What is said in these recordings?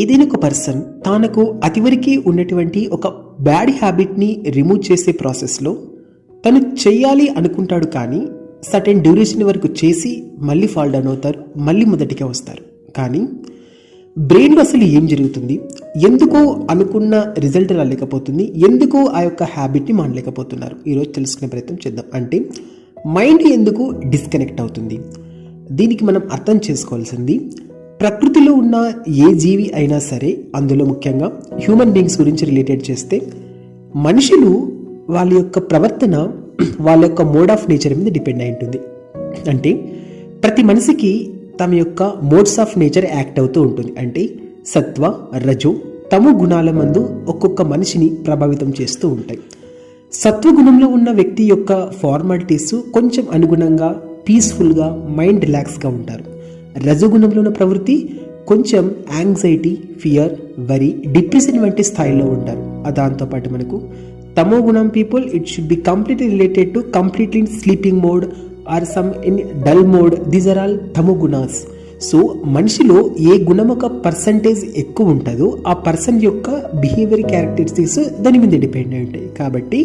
ఏదైనా ఒక పర్సన్ తనకు అతివరకు ఉన్నటువంటి ఒక బ్యాడ్ హ్యాబిట్ని రిమూవ్ చేసే ప్రాసెస్లో తను చెయ్యాలి అనుకుంటాడు, కానీ సర్టెన్ డ్యూరేషన్ వరకు చేసి మళ్ళీ ఫాల్ డౌన్ అవుతారు, మళ్ళీ మొదటికే వస్తారు. కానీ బ్రెయిన్లో అసలు ఏం జరుగుతుంది, ఎందుకో అనుకున్న రిజల్ట్ రాలేకపోతుంది, ఎందుకో ఆ యొక్క హ్యాబిట్ని మానలేకపోతున్నారు, ఈరోజు తెలుసుకునే ప్రయత్నం చేద్దాం. అంటే మైండ్ ఎందుకు డిస్కనెక్ట్ అవుతుంది, దీనికి మనం అర్థం చేసుకోవాల్సింది ప్రకృతిలో ఉన్న ఏ జీవి అయినా సరే, అందులో ముఖ్యంగా హ్యూమన్ బీయింగ్స్ గురించి రిలేటెడ్ చేస్తే మనుషులు వాళ్ళ యొక్క ప్రవర్తన వాళ్ళ యొక్క మోడ్ ఆఫ్ నేచర్ మీద డిపెండ్ అయి ఉంటుంది. అంటే ప్రతి మనిషికి తమ యొక్క మోడ్స్ ఆఫ్ నేచర్ యాక్ట్ అవుతూ ఉంటుంది. అంటే సత్వ, రజో, తమో గుణాల మందు ఒక్కొక్క మనిషిని ప్రభావితం చేస్తూ ఉంటాయి. సత్వగుణంలో ఉన్న వ్యక్తి యొక్క ఫార్మాలిటీస్ కొంచెం అనుగుణంగా పీస్ఫుల్గా మైండ్ రిలాక్స్గా ఉంటారు. రజోగుణంలో ఉన్న ప్రవృత్తి కొంచెం యాంగ్జైటీ, ఫియర్, వరీ, డిప్రెషన్ వంటి స్థాయిలో ఉంటారు. దాంతోపాటు మనకు తమో గుణం people it should be completely related to completely sleeping mode or some in dull mode. These are all తమో గుణాస్. సో మనిషిలో ఏ గుణం ఒక పర్సంటేజ్ ఎక్కువ ఉంటుందో ఆ పర్సన్ యొక్క బిహేవియర్ క్యారెక్టరిస్టిక్స్ దాని మీద డిపెండ్ అయి ఉంటాయి. కాబట్టి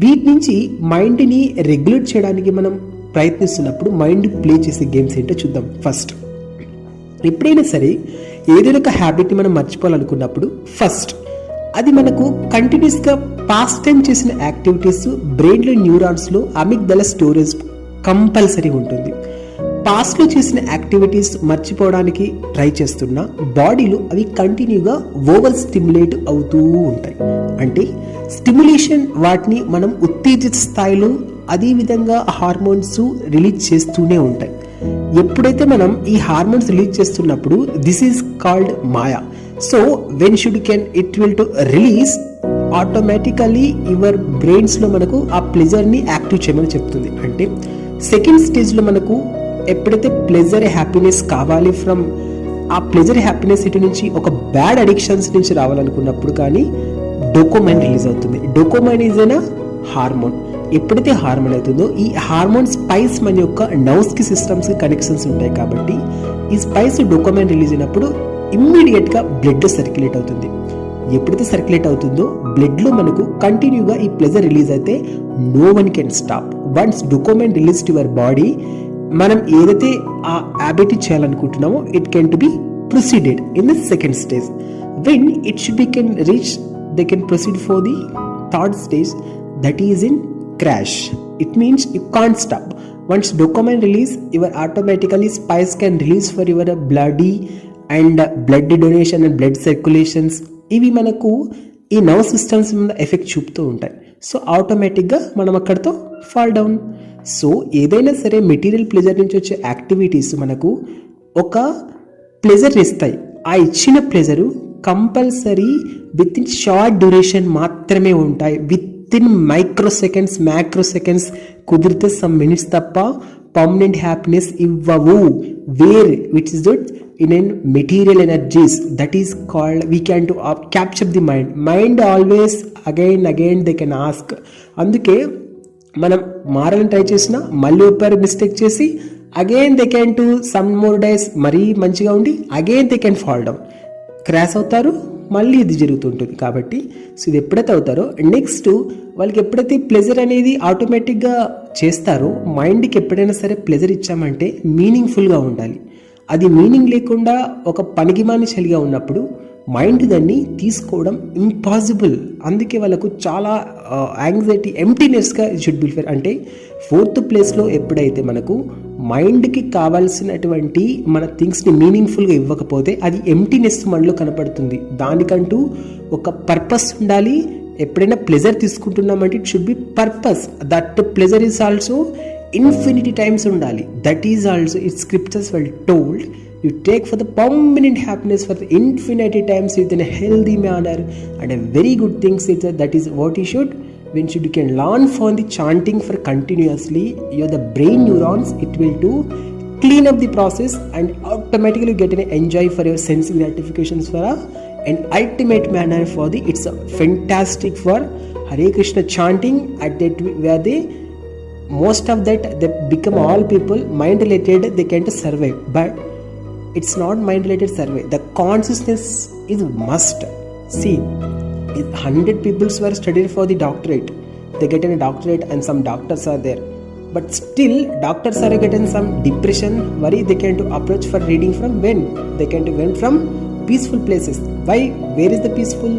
వీటి నుంచి మైండ్ని రెగ్యులేట్ చేయడానికి మనం ప్రయత్నిస్తున్నప్పుడు మైండ్ ప్లే చేసే గేమ్స్ ఏంటో చూద్దాం. ఫస్ట్, ఎప్పుడైనా సరే ఏదైనా ఒక హ్యాబిట్ని మనం మర్చిపోవాలనుకున్నప్పుడు ఫస్ట్ అది మనకు కంటిన్యూస్గా పాస్ట్ టైం చేసిన యాక్టివిటీస్ బ్రెయిన్లో న్యూరాన్స్లో అమిగ్దల స్టోరేజ్ కంపల్సరీ ఉంటుంది. పాస్ట్లో చేసిన యాక్టివిటీస్ మర్చిపోవడానికి ట్రై చేస్తున్న బాడీలో అవి కంటిన్యూగా ఓవర్ స్టిమ్యులేట్ అవుతూ ఉంటాయి. అంటే స్టిమ్యులేషన్ వాటిని మనం ఉత్తేజిత స్థాయిలో అదేవిధంగా హార్మోన్స్ రిలీజ్ చేస్తూనే ఉంటాయి. ఎప్పుడైతే మనం ఈ హార్మోన్స్ రిలీజ్ చేస్తున్నప్పుడు this is called maya. So when should can it will to release automatically your బ్రెయిన్స్లో మనకు ఆ ప్లెజర్ని యాక్టివ్ చేయమని చెప్తుంది. అంటే సెకండ్ స్టేజ్లో మనకు ఎప్పుడైతే ప్లెజర్ హ్యాపీనెస్ కావాలి ఫ్రమ్ ఆ ప్లెజర్ హ్యాపీనెస్ ఇటు నుంచి ఒక బ్యాడ్ అడిక్షన్స్ నుంచి రావాలనుకున్నప్పుడు కానీ డోపామైన్ రిలీజ్ అవుతుంది. Dopamine is an hormone. ఎప్పుడైతే హార్మోన్ అవుతుందో ఈ హార్మోన్ స్పైస్ మన యొక్క నర్వ్స్కి సిస్టమ్స్కి కనెక్షన్స్ ఉంటాయి. కాబట్టి ఈ స్పైస్ డోపామైన్ రిలీజ్ అయినప్పుడు ఇమ్మీడియట్గా బ్లడ్లో సర్క్యులేట్ అవుతుంది. ఎప్పుడైతే సర్క్యులేట్ అవుతుందో బ్లడ్లో మనకు కంటిన్యూగా ఈ ప్లెజర్ రిలీజ్ అయితే no one can stop. Once dopamine release to your body, మనం ఏదైతే ఆ హ్యాబిట్ చేయాలనుకుంటున్నామో it can to be proceeded in the second stage. When it should be can reach they can proceed for the third stage, that is in crash. It means you can't stop. Once dopamine release, your automatically spice can release for your bloody and blood donation and blood circulations. ఇవి మనకు ఈ nerve systems మీద effect చూపుతూ ఉంటాయి. So ఆటోమేటిక్గా మనం అక్కడితో fall down. So ఏదైనా సరే మెటీరియల్ ప్లెజర్ నుంచి వచ్చే యాక్టివిటీస్ మనకు ఒక ప్లెజర్ ఇస్తాయి. ఆ ఇచ్చిన pleasure compulsory within short duration మాత్రమే ఉంటాయి. Within micro seconds, macro seconds, కుదిరితే సమ్ మినిట్స్ తప్ప పర్మనెంట్ హ్యాపీనెస్ ఇవ్వవు. Where which is that in an material energies, that is called we can to capture the mind. Mind always again they can ask. అందుకే మనం మారాలని try చేసినా మళ్ళీ ఒకసారి mistake చేసి again they can to some more days మరీ మంచిగా ఉండి again they can fall down, crash అవుతారు, మళ్ళీ ఇది జరుగుతుంటుంది. కాబట్టి సో ఇది ఎప్పుడైతే అవుతారో నెక్స్ట్ వాళ్ళకి ఎప్పుడైతే ప్లెజర్ అనేది ఆటోమేటిక్గా చేస్తారో, మైండ్కి ఎప్పుడైనా సరే ప్లెజర్ ఇచ్చామంటే మీనింగ్ఫుల్గా ఉండాలి. అది మీనింగ్ లేకుండా ఒక పనికిమాని చలిగా ఉన్నప్పుడు మైండ్ దాన్ని తీసుకోవడం ఇంపాసిబుల్. అందుకే వాళ్ళకు చాలా యాంగ్జైటీ, ఎంప్టీనెస్గా షుడ్ బి ఫెయిర్. అంటే ఫోర్త్ ప్లేస్లో ఎప్పుడైతే మనకు మైండ్కి కావాల్సినటువంటి మన థింగ్స్ని మీనింగ్ఫుల్గా ఇవ్వకపోతే అది ఎంప్టీనెస్ మనలో కనపడుతుంది. దానికంటూ ఒక పర్పస్ ఉండాలి. ఎప్పుడైనా ప్లెజర్ తీసుకుంటున్నామంటే it should be purpose. That pleasure is also infinity times ఉండాలి. That is also it scriptures well told, you take for the permanent happiness for the infinity times within a healthy manner and a very good things. That is what you should. When you can learn from the chanting for continuously, your the brain neurons, it will do clean up the process and automatically get an enjoy for your sensory gratifications for an ultimate manner for the. It's a fantastic for Hare Krishna chanting at that where they most of that they become all people mind related, they can't survive. But it's not mind related survey. The consciousness is must. See, 100 people were studied for the doctorate. They get a doctorate and some doctors are there, but still doctors are getting some depression, worry. They can to approach for reading from when they can to went from peaceful places. Why? Where is the peaceful?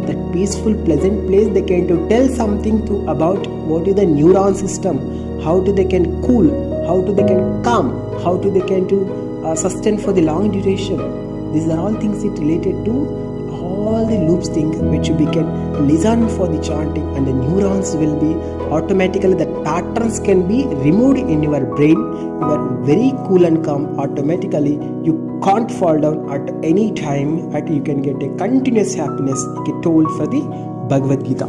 That peaceful pleasant place they can to tell something to about what is the neuron system, how to they can cool, how to they can calm, how to they can to sustain for the long duration. These are all things it related to all the loops thing which you can listen for the chanting, and the neurons will be automatically, the patterns can be removed in your brain. You are very cool and calm automatically. You can't fall down at any time, and you can get a continuous happiness, like told for the Bhagavad Gita.